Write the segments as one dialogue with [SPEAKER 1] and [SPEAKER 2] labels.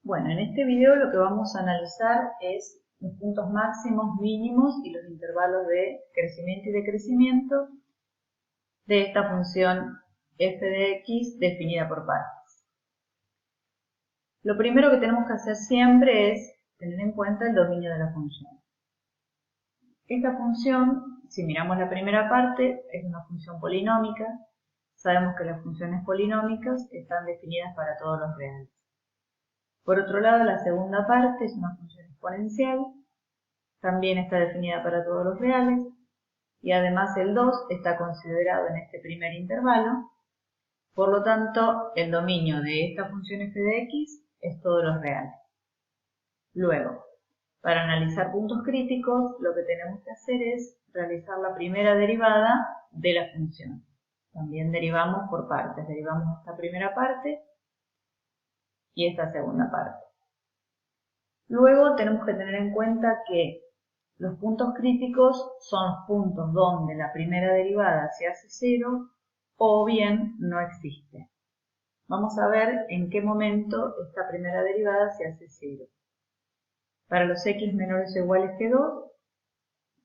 [SPEAKER 1] Bueno, en este video lo que vamos a analizar es los puntos máximos, mínimos y los intervalos de crecimiento y decrecimiento de esta función f de x definida por partes. Lo primero que tenemos que hacer siempre es tener en cuenta el dominio de la función. Esta función, si miramos la primera parte, es una función polinómica. Sabemos que las funciones polinómicas están definidas para todos los reales. Por otro lado, la segunda parte es una función exponencial, también está definida para todos los reales, y además el 2 está considerado en este primer intervalo, por lo tanto, el dominio de esta función f de x es todos los reales. Luego, para analizar puntos críticos, lo que tenemos que hacer es realizar la primera derivada de la función. También derivamos por partes, derivamos esta primera parte y esta segunda parte. Luego tenemos que tener en cuenta que los puntos críticos son los puntos donde la primera derivada se hace cero o bien no existe. Vamos a ver en qué momento esta primera derivada se hace cero. Para los x menores o iguales que 2,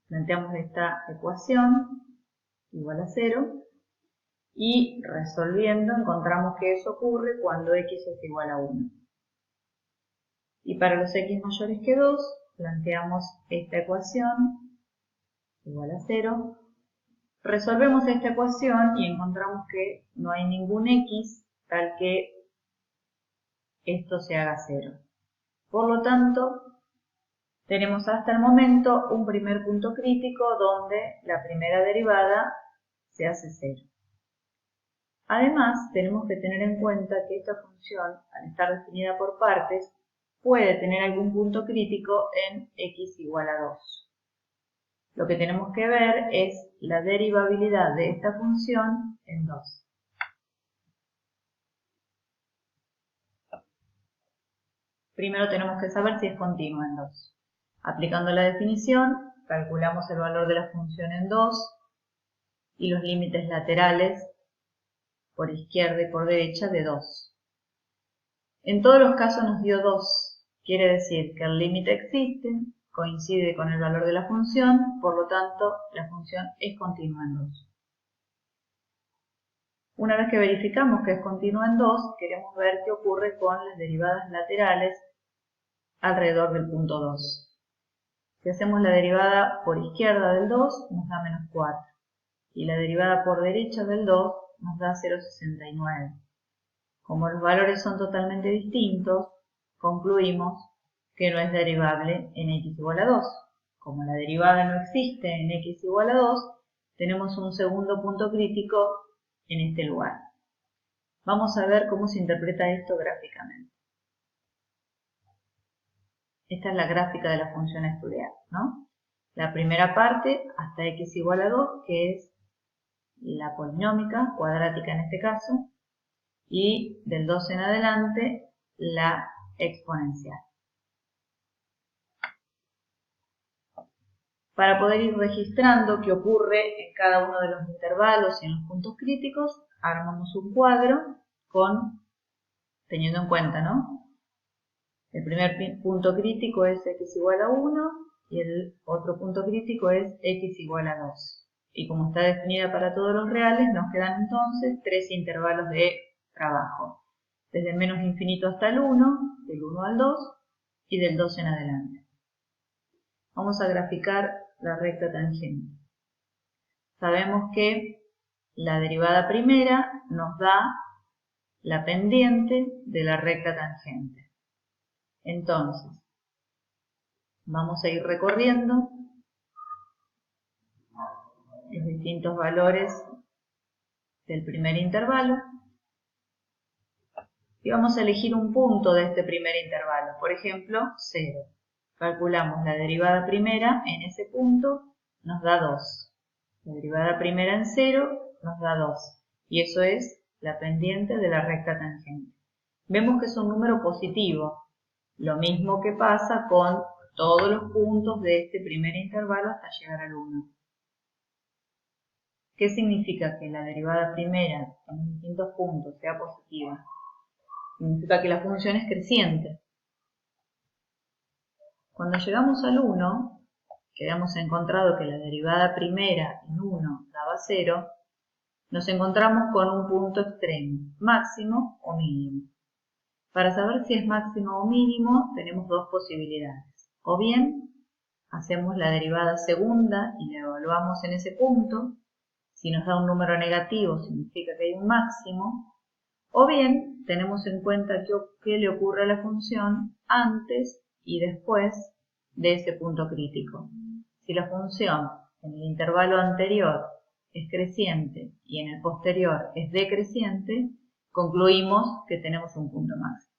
[SPEAKER 1] planteamos esta ecuación igual a 0 y resolviendo encontramos que eso ocurre cuando x es igual a 1. Y para los x mayores que 2, planteamos esta ecuación igual a 0. Resolvemos esta ecuación y encontramos que no hay ningún x tal que esto se haga 0. Por lo tanto, tenemos hasta el momento un primer punto crítico donde la primera derivada se hace 0. Además, tenemos que tener en cuenta que esta función, al estar definida por partes, puede tener algún punto crítico en x igual a 2. Lo que tenemos que ver es la derivabilidad de esta función en 2. Primero tenemos que saber si es continua en 2. Aplicando la definición, calculamos el valor de la función en 2 y los límites laterales por izquierda y por derecha de 2. En todos los casos nos dio 2, quiere decir que el límite existe, coincide con el valor de la función, por lo tanto la función es continua en 2. Una vez que verificamos que es continua en 2, queremos ver qué ocurre con las derivadas laterales alrededor del punto 2. Si hacemos la derivada por izquierda del 2, nos da menos 4. Y la derivada por derecha del 2 nos da 0,69. Como los valores son totalmente distintos, concluimos que no es derivable en x igual a 2. Como la derivada no existe en x igual a 2, tenemos un segundo punto crítico en este lugar. Vamos a ver cómo se interpreta esto gráficamente. Esta es la gráfica de la función a estudiar, ¿no? La primera parte hasta x igual a 2, que es la polinómica, cuadrática en este caso, y del 2 en adelante la exponencial. Para poder ir registrando qué ocurre en cada uno de los intervalos y en los puntos críticos, armamos un cuadro teniendo en cuenta, ¿no? El primer punto crítico es x igual a 1 y el otro punto crítico es x igual a 2. Y como está definida para todos los reales, nos quedan entonces 3 intervalos de trabajo. Desde menos infinito hasta el 1, del 1 al 2 y del 2 en adelante. Vamos a graficar la recta tangente. Sabemos que la derivada primera nos da la pendiente de la recta tangente. Entonces, vamos a ir recorriendo los distintos valores del primer intervalo y vamos a elegir un punto de este primer intervalo, por ejemplo, 0. Calculamos la derivada primera en ese punto, nos da 2. La derivada primera en 0 nos da 2. Y eso es la pendiente de la recta tangente. Vemos que es un número positivo. Lo mismo que pasa con todos los puntos de este primer intervalo hasta llegar al 1. ¿Qué significa que la derivada primera en distintos puntos sea positiva? Significa que la función es creciente. Cuando llegamos al 1, que habíamos encontrado que la derivada primera en 1 daba 0, nos encontramos con un punto extremo, máximo o mínimo. Para saber si es máximo o mínimo tenemos dos posibilidades. O bien hacemos la derivada segunda y la evaluamos en ese punto. Si nos da un número negativo significa que hay un máximo. O bien tenemos en cuenta qué le ocurre a la función antes y después de ese punto crítico. Si la función en el intervalo anterior es creciente y en el posterior es decreciente, concluimos que tenemos un punto máximo.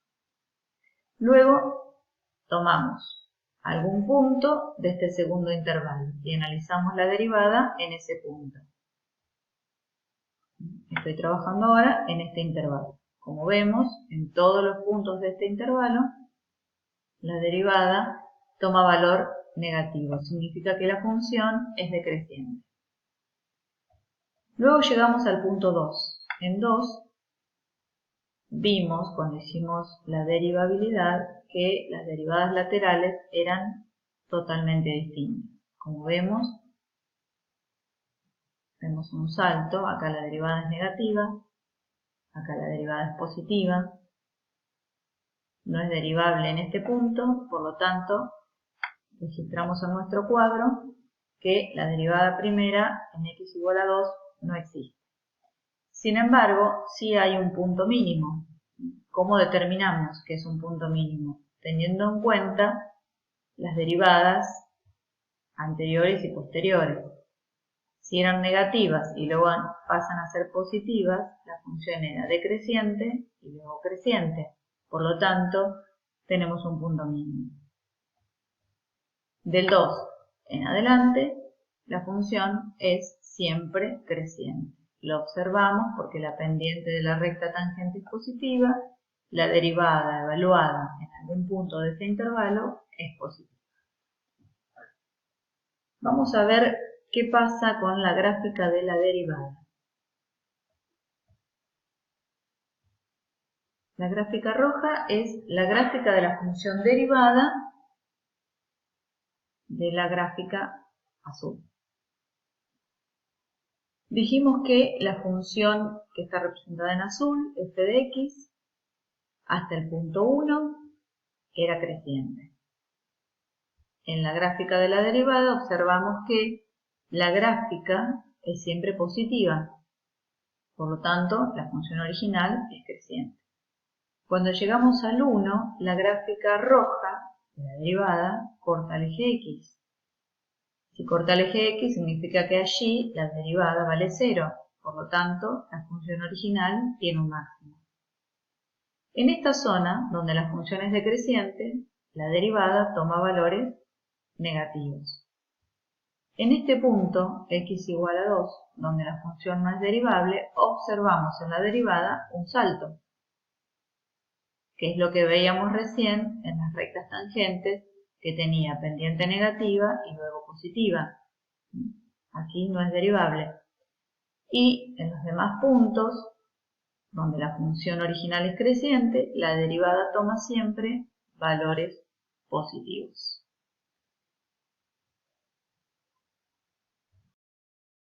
[SPEAKER 1] Luego tomamos algún punto de este segundo intervalo y analizamos la derivada en ese punto. Estoy trabajando ahora en este intervalo. Como vemos, en todos los puntos de este intervalo, la derivada toma valor negativo. Significa que la función es decreciente. Luego llegamos al punto 2. En 2 vimos, cuando hicimos la derivabilidad, que las derivadas laterales eran totalmente distintas. Como vemos un salto. Acá la derivada es negativa, acá la derivada es positiva. No es derivable en este punto, por lo tanto, registramos en nuestro cuadro que la derivada primera en x igual a 2 no existe. Sin embargo, sí hay un punto mínimo. ¿Cómo determinamos que es un punto mínimo? Teniendo en cuenta las derivadas anteriores y posteriores. Si eran negativas y luego pasan a ser positivas, la función era decreciente y luego creciente. Por lo tanto, tenemos un punto mínimo. Del 2 en adelante, la función es siempre creciente. Lo observamos porque la pendiente de la recta tangente es positiva, la derivada evaluada en algún punto de ese intervalo es positiva. Vamos a ver qué pasa con la gráfica de la derivada. La gráfica roja es la gráfica de la función derivada de la gráfica azul. Dijimos que la función que está representada en azul, f de x, hasta el punto 1 era creciente. En la gráfica de la derivada observamos que la gráfica es siempre positiva. Por lo tanto, la función original es creciente. Cuando llegamos al 1, la gráfica roja de la derivada corta el eje x. Si corta el eje x significa que allí la derivada vale 0, por lo tanto la función original tiene un máximo. En esta zona, donde la función es decreciente, la derivada toma valores negativos. En este punto, x igual a 2, donde la función no es derivable, observamos en la derivada un salto, que es lo que veíamos recién en las rectas tangentes, que tenía pendiente negativa y luego positiva. Aquí no es derivable. Y en los demás puntos, donde la función original es creciente, la derivada toma siempre valores positivos.